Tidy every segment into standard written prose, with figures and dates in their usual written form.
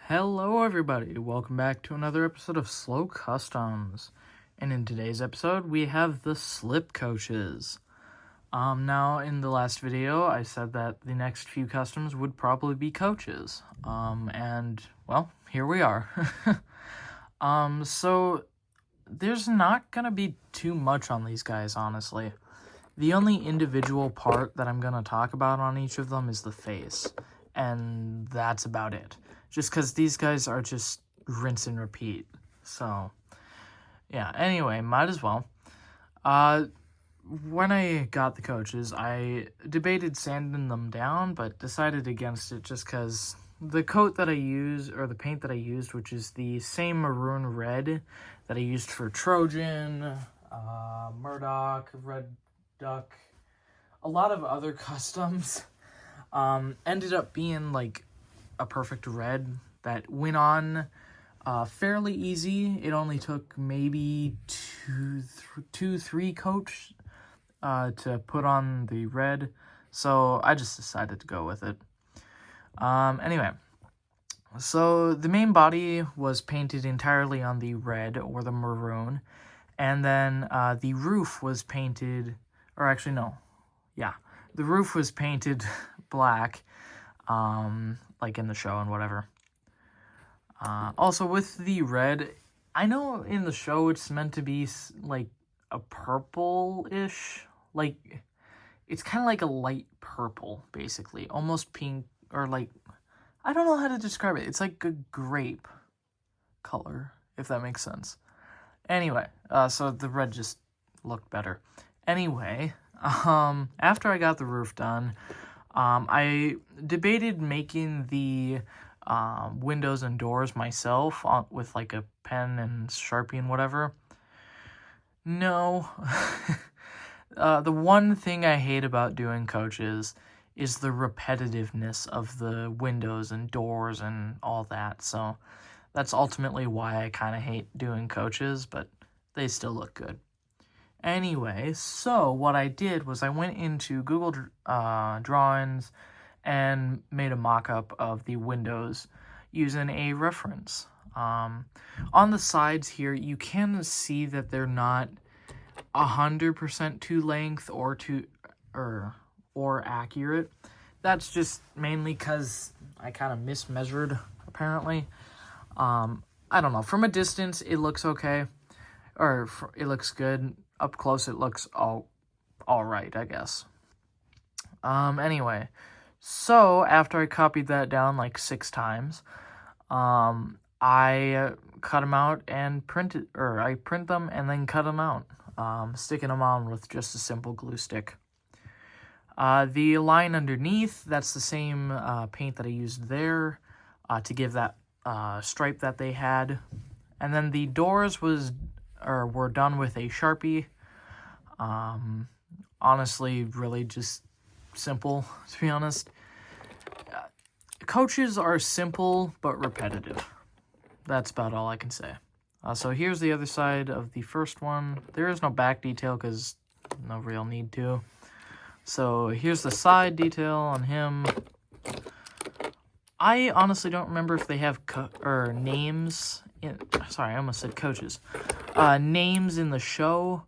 Hello everybody, welcome back to another episode of Slow Customs. And in today's episode, we have the slip coaches. Now in the last video, I said that the next few customs would probably be coaches. And well, here we are. So there's not gonna be too much on these guys, honestly. The only individual part that I'm gonna talk about on each of them is the face. And that's about it. Just because these guys are just rinse and repeat. So, yeah. Anyway, might as well. When I got the coaches, I debated sanding them down, but decided against it just because the coat that I used, or the paint that I used, which is the same maroon red that I used for Trojan, Murdoch, Red Duck, a lot of other customs, ended up being like a perfect red that went on fairly easy. It only took maybe three coats to put on the red, so I just decided to go with it. Anyway, so the main body was painted entirely on the red or the maroon, and then the roof was painted, or actually no, yeah, the roof was painted black, like in the show and whatever. Also with the red, I know in the show it's meant to be like a purple-ish, like it's kind of like a light purple, basically, almost pink, or like, I don't know how to describe it. It's like a grape color, if that makes sense. Anyway, so the red just looked better. Anyway, after I got the roof done, I debated making the windows and doors myself with like a pen and Sharpie and whatever. No. The one thing I hate about doing coaches is the repetitiveness of the windows and doors and all that. So that's ultimately why I kind of hate doing coaches, but they still look good. Anyway, so what I did was I went into Google Drawings and made a mock-up of the windows using a reference. On the sides here, you can see that they're not 100% to length or accurate. That's just mainly because I kind of mismeasured, apparently. I don't know. From a distance, it looks okay, or it looks good. Up close, it looks all right, I guess. Anyway, so after I copied that down like 6 times, I cut them out and I print them and then cut them out, sticking them on with just a simple glue stick. The line underneath, that's the same paint that I used there to give that stripe that they had. And then the doors were done with a Sharpie. Honestly, really just simple, to be honest. Coaches are simple but repetitive. That's about all I can say. So here's the other side of the first one. There is no back detail because no real need to. So here's the side detail on him. I honestly don't remember if they have names. Sorry, I almost said coaches. Names in the show.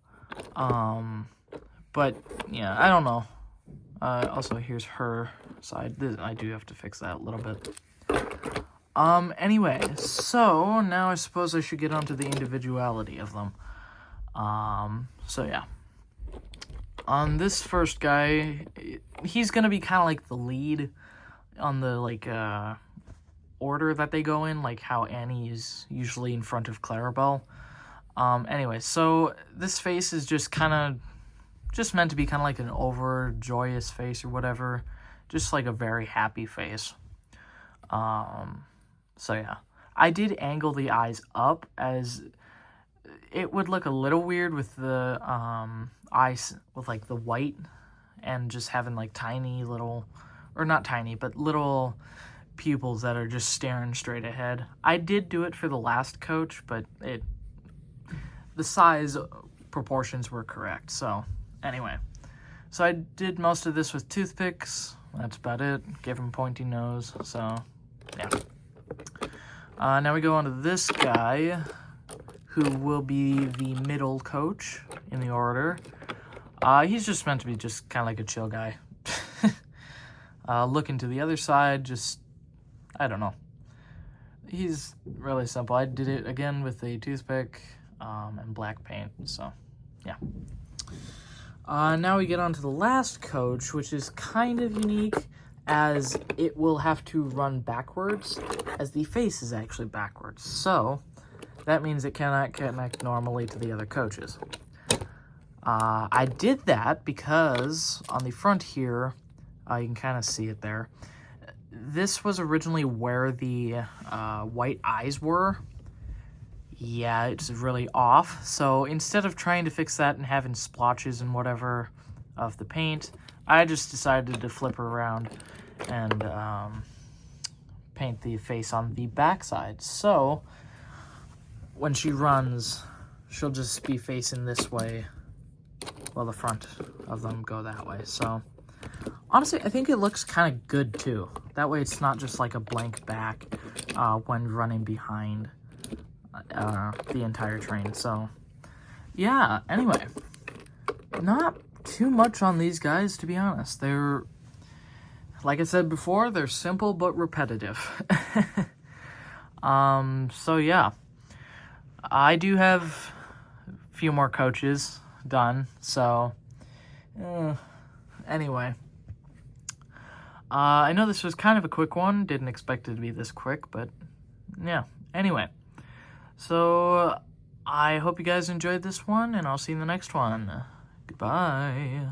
But yeah, I don't know. Also, here's her side. I do have to fix that a little bit. Anyway, so now I suppose I should get onto the individuality of them. So yeah. On this first guy, he's gonna be kind of like the lead on the, like, order that they go in, like how Annie is usually in front of Clarabelle. Anyway, so this face is just meant to be kind of like an overjoyous face or whatever. Just like a very happy face. So yeah. I did angle the eyes up, as it would look a little weird with the eyes with like the white and just having like tiny little, or not tiny, but little pupils that are just staring straight ahead. I did do it for the last coach, but the size proportions were correct. So anyway, so I did most of this with toothpicks. That's about it. Give him pointy nose. So yeah. Now we go on to this guy, who will be the middle coach in the order. He's just meant to be just kind of like a chill guy. Looking to the other side, just, I don't know. He's really simple. I did it again with a toothpick and black paint, so yeah. Now we get on to the last coach, which is kind of unique, as it will have to run backwards, as the face is actually backwards. So that means it cannot connect normally to the other coaches. I did that because on the front here, you can kind of see it there. This was originally where the white eyes were. Yeah, it's really off. So instead of trying to fix that and having splotches and whatever of the paint, I just decided to flip her around and paint the face on the backside. So when she runs, she'll just be facing this way while the front of them go that way. So honestly, I think it looks kind of good too. That way it's not just like a blank back when running behind the entire train. So yeah, anyway, not too much on these guys, to be honest. They're, like I said before, they're simple but repetitive. So yeah, I do have a few more coaches done, so anyway, I know this was kind of a quick one, didn't expect it to be this quick, but yeah, anyway, so I hope you guys enjoyed this one, and I'll see you in the next one. Goodbye.